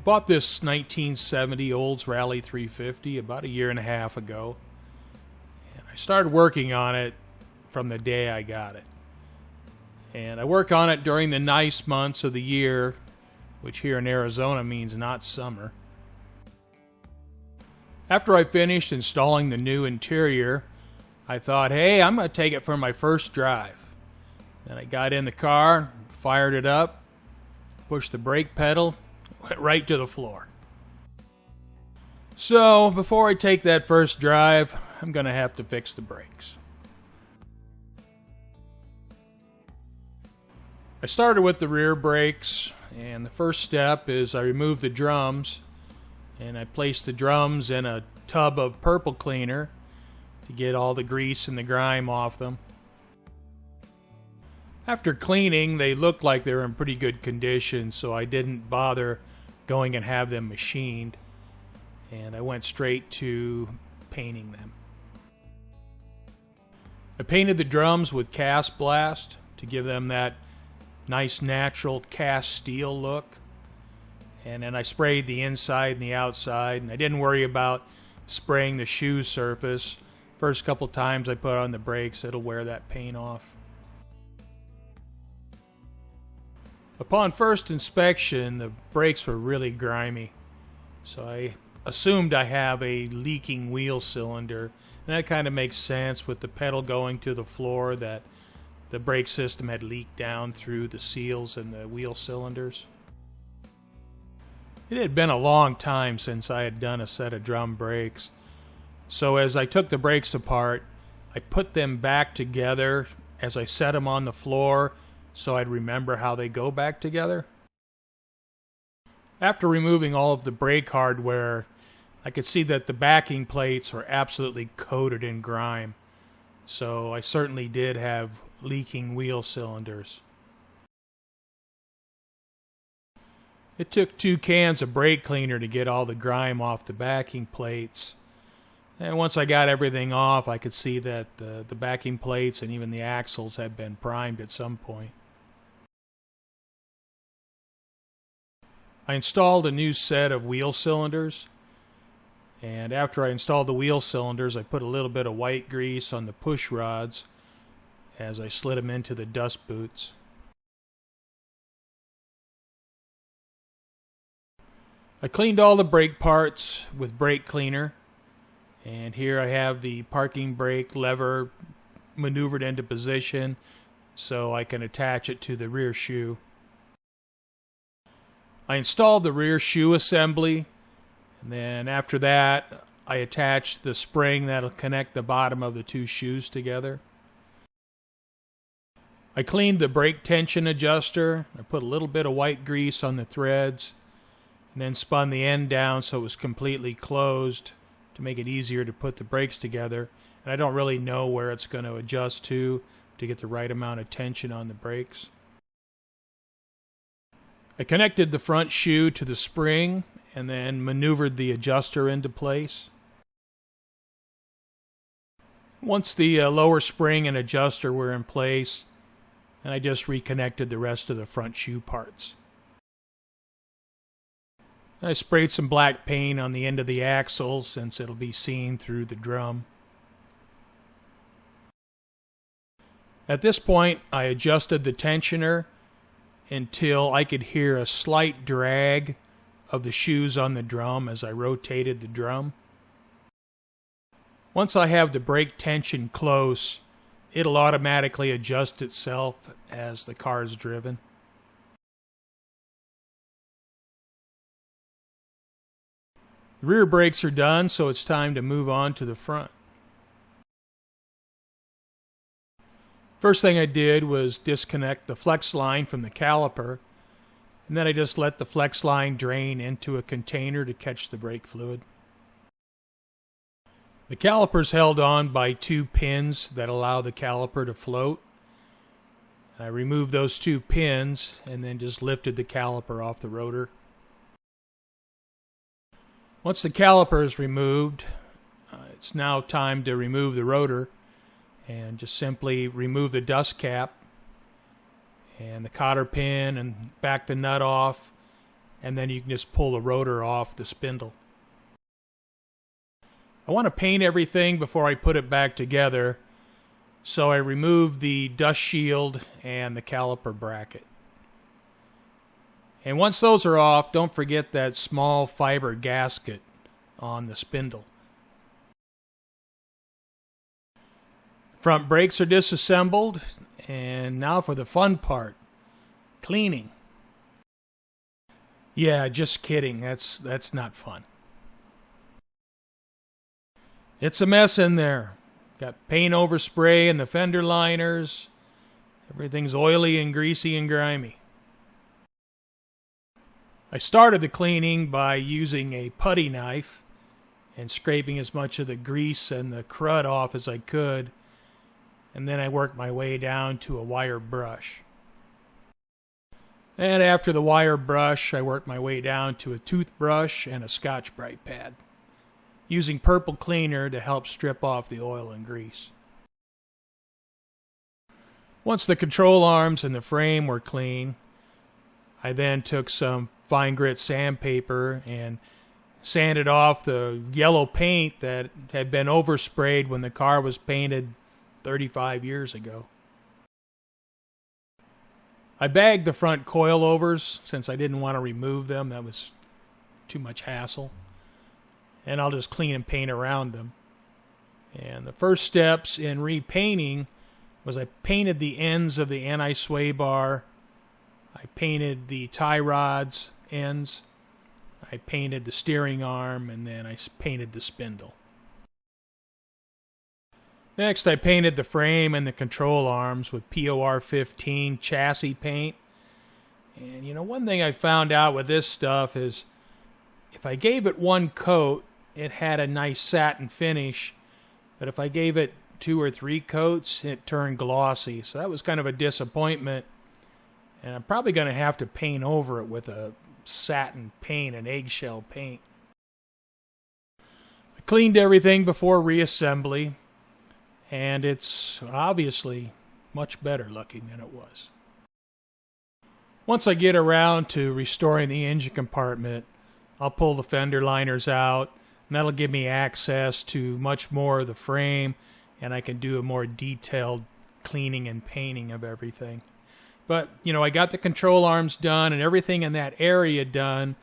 Bought this 1970 Olds Rallye 350 about a year and a half ago. And I started working on it from the day I got it. And I work on it during the nice months of the year, which here in Arizona means not summer. After I finished installing the new interior, I thought, hey, I'm going to take it for my first drive. Then I got in the car, fired it up, pushed the brake pedal, went right to the floor. So, before I take that first drive, I'm going to have to fix the brakes. I started with the rear brakes, and the first step is I removed the drums, and I placed the drums in a tub of purple cleaner to get all the grease and the grime off them. After cleaning, they looked like they were in pretty good condition, so I didn't bother going and have them machined, and I went straight to painting them. I painted the drums with cast blast to give them that nice natural cast steel look, and then I sprayed the inside and the outside, and I didn't worry about spraying the shoe surface. First couple times I put on the brakes, it'll wear that paint off. Upon first inspection, the brakes were really grimy, so I assumed I have a leaking wheel cylinder, and that kind of makes sense with the pedal going to the floor, that the brake system had leaked down through the seals and the wheel cylinders. It had been a long time since I had done a set of drum brakes, so as I took the brakes apart, I put them back together as I set them on the floor so I'd remember how they go back together. After removing all of the brake hardware, I could see that the backing plates were absolutely coated in grime, so I certainly did have leaking wheel cylinders. It took 2 cans of brake cleaner to get all the grime off the backing plates. And once I got everything off, I could see that the backing plates and even the axles had been primed at some point. I installed a new set of wheel cylinders, and after I installed the wheel cylinders, I put a little bit of white grease on the push rods as I slid them into the dust boots. I cleaned all the brake parts with brake cleaner, and here I have the parking brake lever maneuvered into position so I can attach it to the rear shoe. I installed the rear shoe assembly, and then after that I attached the spring that'll connect the bottom of the 2 shoes together. I cleaned the brake tension adjuster. I put a little bit of white grease on the threads, and then spun the end down so it was completely closed to make it easier to put the brakes together. And I don't really know where it's going to adjust to get the right amount of tension on the brakes. I connected the front shoe to the spring and then maneuvered the adjuster into place. Once the lower spring and adjuster were in place, and I just reconnected the rest of the front shoe parts. I sprayed some black paint on the end of the axle since it'll be seen through the drum. At this point, I adjusted the tensioner until I could hear a slight drag of the shoes on the drum as I rotated the drum. Once I have the brake tension close, it'll automatically adjust itself as the car is driven. The rear brakes are done, so it's time to move on to the front. First thing I did was disconnect the flex line from the caliper, and then I just let the flex line drain into a container to catch the brake fluid. The caliper's held on by 2 pins that allow the caliper to float. I removed those 2 pins and then just lifted the caliper off the rotor. Once the caliper is removed, it's now time to remove the rotor, and just simply remove the dust cap and the cotter pin and back the nut off, and then you can just pull the rotor off the spindle. I want to paint everything before I put it back together, so I removed the dust shield and the caliper bracket. And once those are off, don't forget that small fiber gasket on the spindle. Front brakes are disassembled, and now for the fun part, cleaning. Yeah, just kidding. That's not fun. It's a mess in there. Got paint overspray in the fender liners. Everything's oily and greasy and grimy. I started the cleaning by using a putty knife and scraping as much of the grease and the crud off as I could, and then I worked my way down to a wire brush. And after the wire brush, I worked my way down to a toothbrush and a Scotch-Brite pad, using purple cleaner to help strip off the oil and grease. Once the control arms and the frame were clean, I then took some fine grit sandpaper and sanded off the yellow paint that had been oversprayed when the car was painted 35 years ago. I bagged the front coilovers since I didn't want to remove them. That was too much hassle. And I'll just clean and paint around them. And the first steps in repainting was I painted the ends of the anti-sway bar. I painted the tie rods ends. I painted the steering arm, and then I painted the spindle. Next, I painted the frame and the control arms with POR 15 chassis paint. And one thing I found out with this stuff is if I gave it one coat, it had a nice satin finish. But if I gave it 2 or 3 coats, it turned glossy. So that was kind of a disappointment. And I'm probably going to have to paint over it with a satin paint, an eggshell paint. I cleaned everything before reassembly, and it's obviously much better looking than it was. Once I get around to restoring the engine compartment, I'll pull the fender liners out, and that'll give me access to much more of the frame, and I can do a more detailed cleaning and painting of everything. But, I got the control arms done and everything in that area done,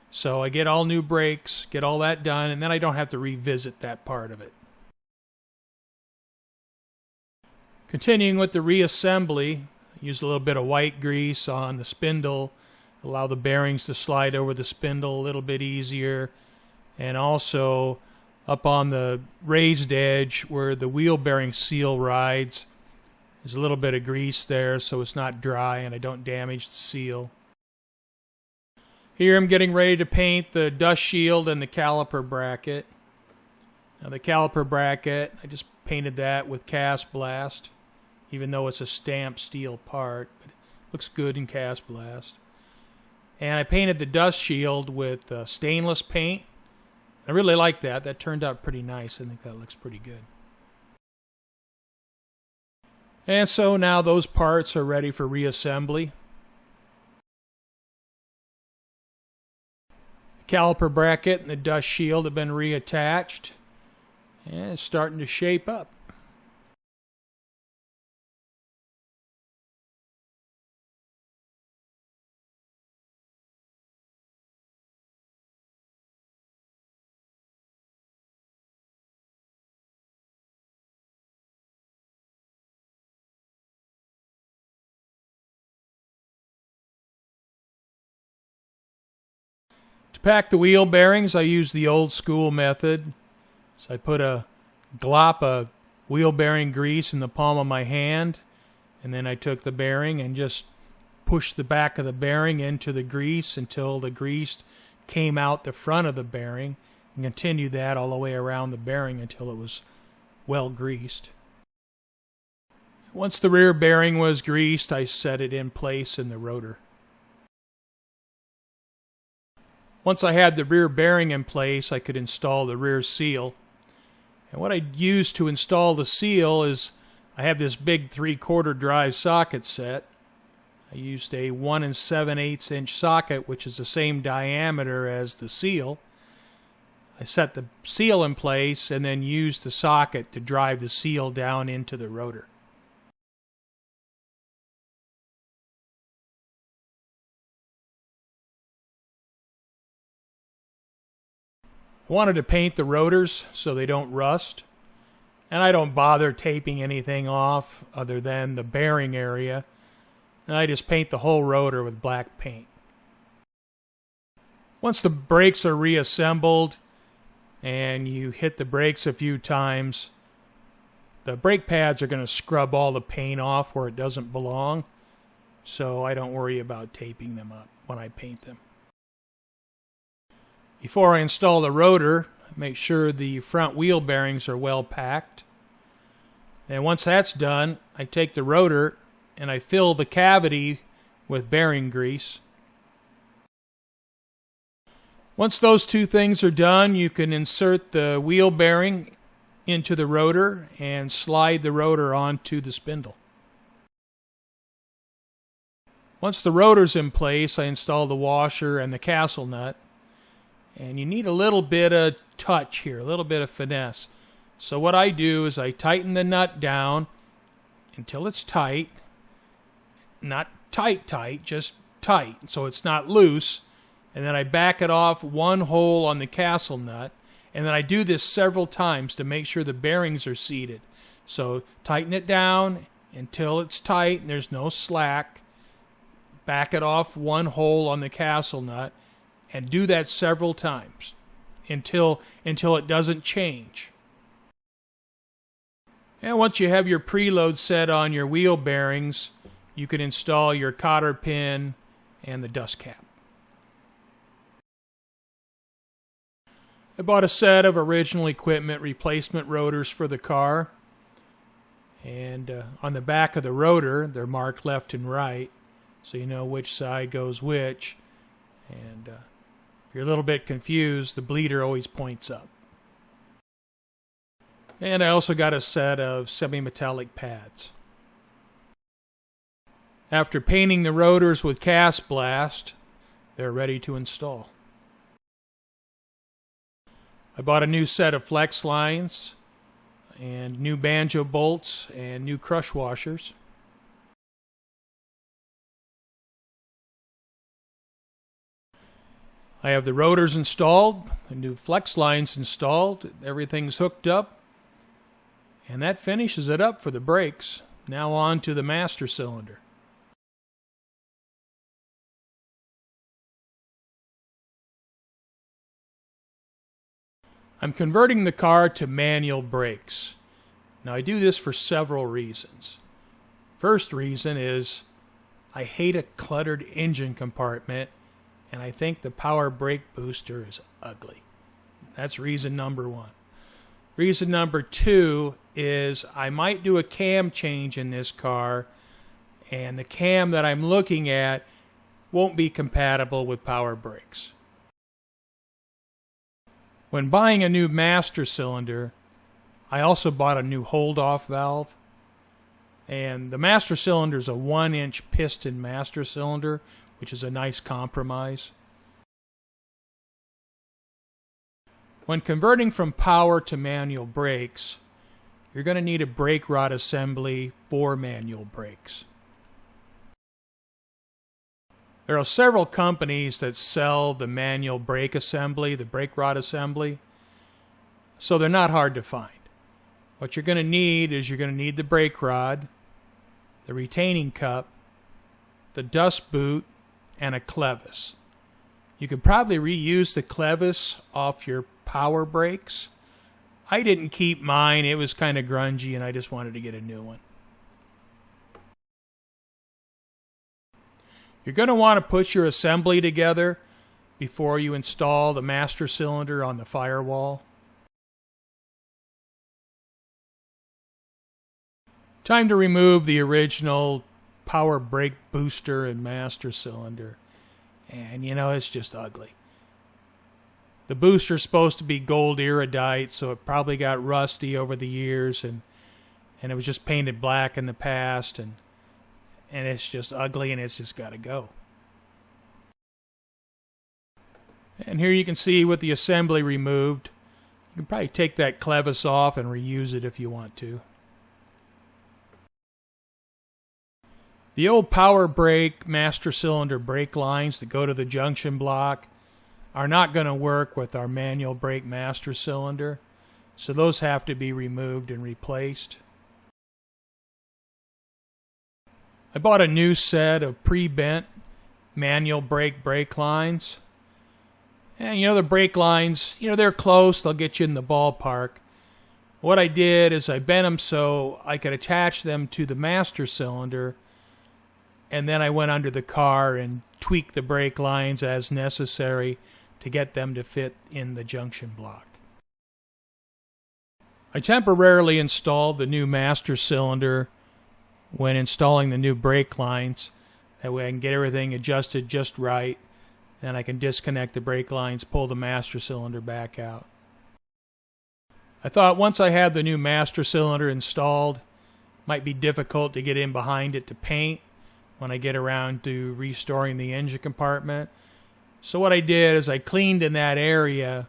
so I get all new brakes, get all that done, and then I don't have to revisit that part of it. Continuing with the reassembly, I used a little bit of white grease on the spindle, allow the bearings to slide over the spindle a little bit easier, and also up on the raised edge where the wheel bearing seal rides, there's a little bit of grease there so it's not dry and I don't damage the seal. Here I'm getting ready to paint the dust shield and the caliper bracket. Now the caliper bracket, I just painted that with Cast Blast, even though it's a stamped steel part, but it looks good in Cast Blast. And I painted the dust shield with stainless paint. I really like that. That turned out pretty nice. I think that looks pretty good. And so now those parts are ready for reassembly. The caliper bracket and the dust shield have been reattached, and it's starting to shape up. To pack the wheel bearings, I use the old school method. So I put a glop of wheel bearing grease in the palm of my hand, and then I took the bearing and just pushed the back of the bearing into the grease until the grease came out the front of the bearing, and continued that all the way around the bearing until it was well greased. Once the rear bearing was greased, I set it in place in the rotor. Once I had the rear bearing in place, I could install the rear seal. And what I used to install the seal is I have this big 3/4 drive socket set. I used a 1 7/8 inch socket, which is the same diameter as the seal. I set the seal in place and then used the socket to drive the seal down into the rotor. I wanted to paint the rotors so they don't rust, and I don't bother taping anything off other than the bearing area, and I just paint the whole rotor with black paint. Once the brakes are reassembled and you hit the brakes a few times, the brake pads are going to scrub all the paint off where it doesn't belong, so I don't worry about taping them up when I paint them. Before I install the rotor, make sure the front wheel bearings are well packed. And once that's done, I take the rotor and I fill the cavity with bearing grease. Once those two things are done, you can insert the wheel bearing into the rotor and slide the rotor onto the spindle. Once the rotor's in place, I install the washer and the castle nut. And you need a little bit of touch here, a little bit of finesse. So what I do is I tighten the nut down until it's tight. Not tight, just tight, so it's not loose. And then I back it off one hole on the castle nut. And then I do this several times to make sure the bearings are seated. So tighten it down until it's tight and there's no slack. Back it off one hole on the castle nut. And do that several times until it doesn't change. And once you have your preload set on your wheel bearings, you can install your cotter pin and the dust cap. I bought a set of original equipment replacement rotors for the car. And on the back of the rotor, they're marked left and right, so you know which side goes which. And if you're a little bit confused, the bleeder always points up. And I also got a set of semi-metallic pads. After painting the rotors with Cast Blast, they're ready to install. I bought a new set of flex lines and new banjo bolts and new crush washers. I have the rotors installed, the new flex lines installed, everything's hooked up, and that finishes it up for the brakes. Now on to the master cylinder. I'm converting the car to manual brakes. Now I do this for several reasons. First reason is I hate a cluttered engine compartment, and I think the power brake booster is ugly. That's reason number one. Reason number two is I might do a cam change in this car, and the cam that I'm looking at won't be compatible with power brakes. When buying a new master cylinder, I also bought a new hold-off valve. And the master cylinder is a 1-inch piston master cylinder, which is a nice compromise. When converting from power to manual brakes, you're going to need a brake rod assembly for manual brakes. There are several companies that sell the manual brake assembly, the brake rod assembly, so they're not hard to find. What you're going to need is you're going to need the brake rod, the retaining cup, the dust boot, and a clevis. You could probably reuse the clevis off your power brakes. I didn't keep mine. It was kind of grungy and I just wanted to get a new one. You're going to want to put your assembly together before you install the master cylinder on the firewall. Time to remove the original power brake booster and master cylinder. And you know, it's just ugly. The booster's supposed to be gold iridite, so it probably got rusty over the years, and it was just painted black in the past, and and it's just ugly and it's just got to go. And here you can see with the assembly removed, you can probably take that clevis off and reuse it if you want to. The old power brake master cylinder brake lines that go to the junction block are not going to work with our manual brake master cylinder, so those have to be removed and replaced. I bought a new set of pre-bent manual brake lines. And the brake lines, they're close, they'll get you in the ballpark. What I did is I bent them so I could attach them to the master cylinder, and then I went under the car and tweaked the brake lines as necessary to get them to fit in the junction block. I temporarily installed the new master cylinder when installing the new brake lines. That way I can get everything adjusted just right. Then I can disconnect the brake lines, pull the master cylinder back out. I thought once I had the new master cylinder installed, it might be difficult to get in behind it to paint when I get around to restoring the engine compartment. So what I did is I cleaned in that area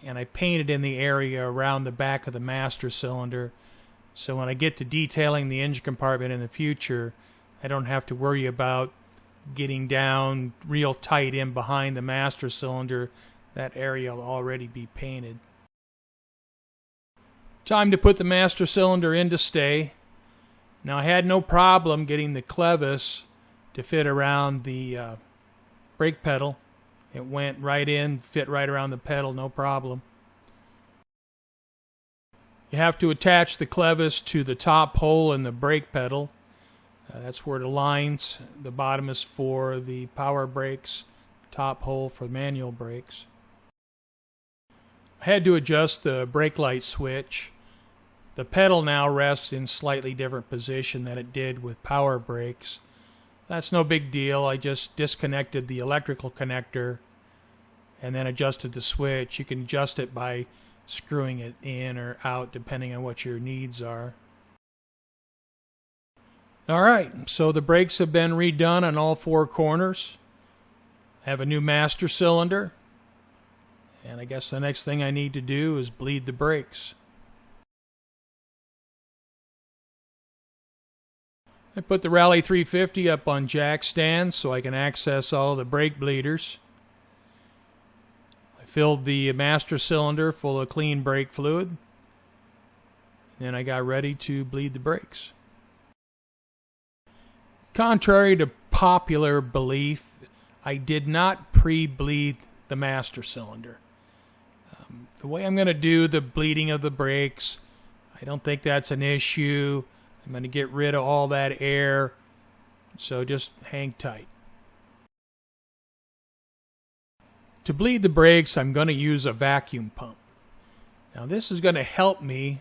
and I painted in the area around the back of the master cylinder. So when I get to detailing the engine compartment in the future, I don't have to worry about getting down real tight in behind the master cylinder. That area will already be painted. Time to put the master cylinder in to stay. Now I had no problem getting the clevis to fit around the brake pedal. It went right in, fit right around the pedal, no problem. You have to attach the clevis to the top hole in the brake pedal. That's where it aligns. The bottom is for the power brakes, top hole for manual brakes. I had to adjust the brake light switch. The pedal now rests in slightly different position than it did with power brakes. That's no big deal. I just disconnected the electrical connector and then adjusted the switch. You can adjust it by screwing it in or out depending on what your needs are. Alright, so the brakes have been redone on all four corners. I have a new master cylinder. And I guess the next thing I need to do is bleed the brakes. I put the Rallye 350 up on jack stands so I can access all the brake bleeders. I filled the master cylinder full of clean brake fluid. Then I got ready to bleed the brakes. Contrary to popular belief, I did not pre-bleed the master cylinder. The way I'm going to do the bleeding of the brakes, I don't think that's an issue. I'm going to get rid of all that air, so just hang tight. To bleed the brakes, I'm going to use a vacuum pump. Now this is going to help me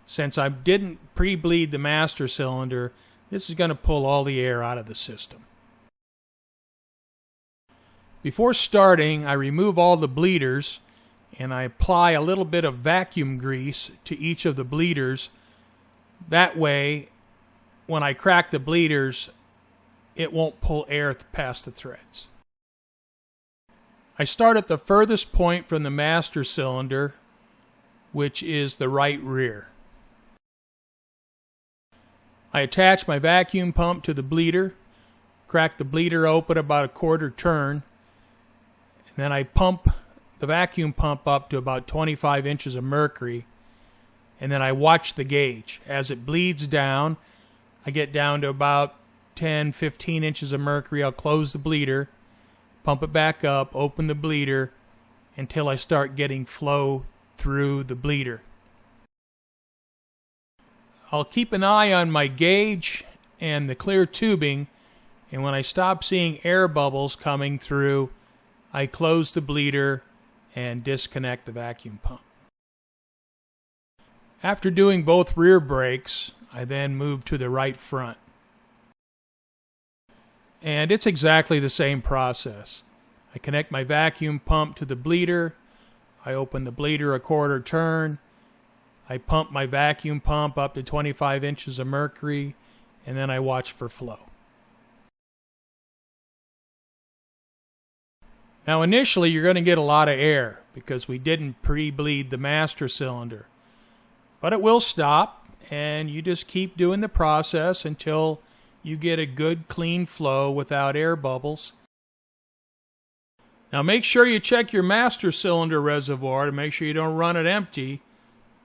since I didn't pre-bleed the master cylinder. This is going to pull all the air out of the system. Before starting, I remove all the bleeders and I apply a little bit of vacuum grease to each of the bleeders. That way, when I crack the bleeders, it won't pull air past the threads. I start at the furthest point from the master cylinder, which is the right rear. I attach my vacuum pump to the bleeder, crack the bleeder open about a quarter turn, and then I pump the vacuum pump up to about 25 inches of mercury, and then I watch the gauge. As it bleeds down, I get down to about 10-15 inches of mercury. I'll close the bleeder, pump it back up, open the bleeder until I start getting flow through the bleeder. I'll keep an eye on my gauge and the clear tubing, and when I stop seeing air bubbles coming through, I close the bleeder and disconnect the vacuum pump. After doing both rear brakes, I then move to the right front. And it's exactly the same process. I connect my vacuum pump to the bleeder, I open the bleeder a quarter turn, I pump my vacuum pump up to 25 inches of mercury, and then I watch for flow. Now initially you're going to get a lot of air because we didn't pre-bleed the master cylinder. But it will stop, and you just keep doing the process until you get a good clean flow without air bubbles. Now make sure you check your master cylinder reservoir to make sure you don't run it empty,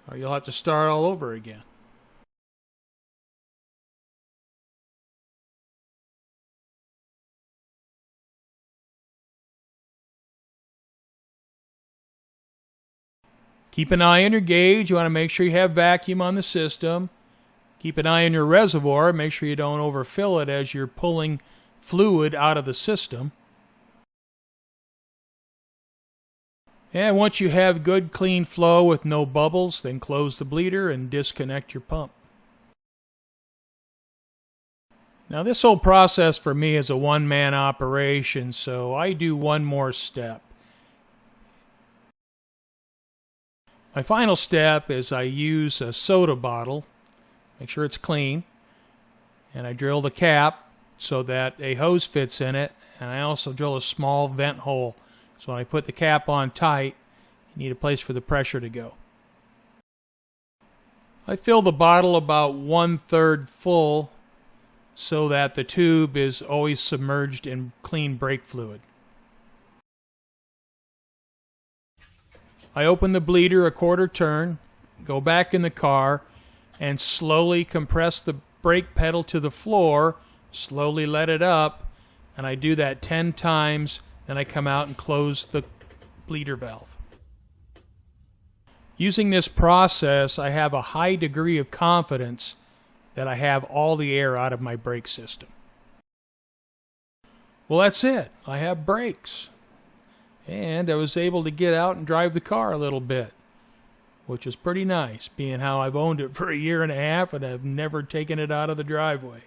or you'll have to start all over again. Keep an eye on your gauge. You want to make sure you have vacuum on the system. Keep an eye on your reservoir. Make sure you don't overfill it as you're pulling fluid out of the system. And once you have good clean flow with no bubbles, then close the bleeder and disconnect your pump. Now this whole process for me is a one-man operation, so I do one more step. My final step is I use a soda bottle, make sure it's clean, and I drill the cap so that a hose fits in it, and I also drill a small vent hole. So when I put the cap on tight, you need a place for the pressure to go. I fill the bottle about 1/3 full so that the tube is always submerged in clean brake fluid. I open the bleeder a quarter turn, go back in the car, and slowly compress the brake pedal to the floor, slowly let it up, and I do that 10 times, then I come out and close the bleeder valve. Using this process, I have a high degree of confidence that I have all the air out of my brake system. Well, that's it. I have brakes. And I was able to get out and drive the car a little bit, which is pretty nice, being how I've owned it for 1.5 years and I've never taken it out of the driveway.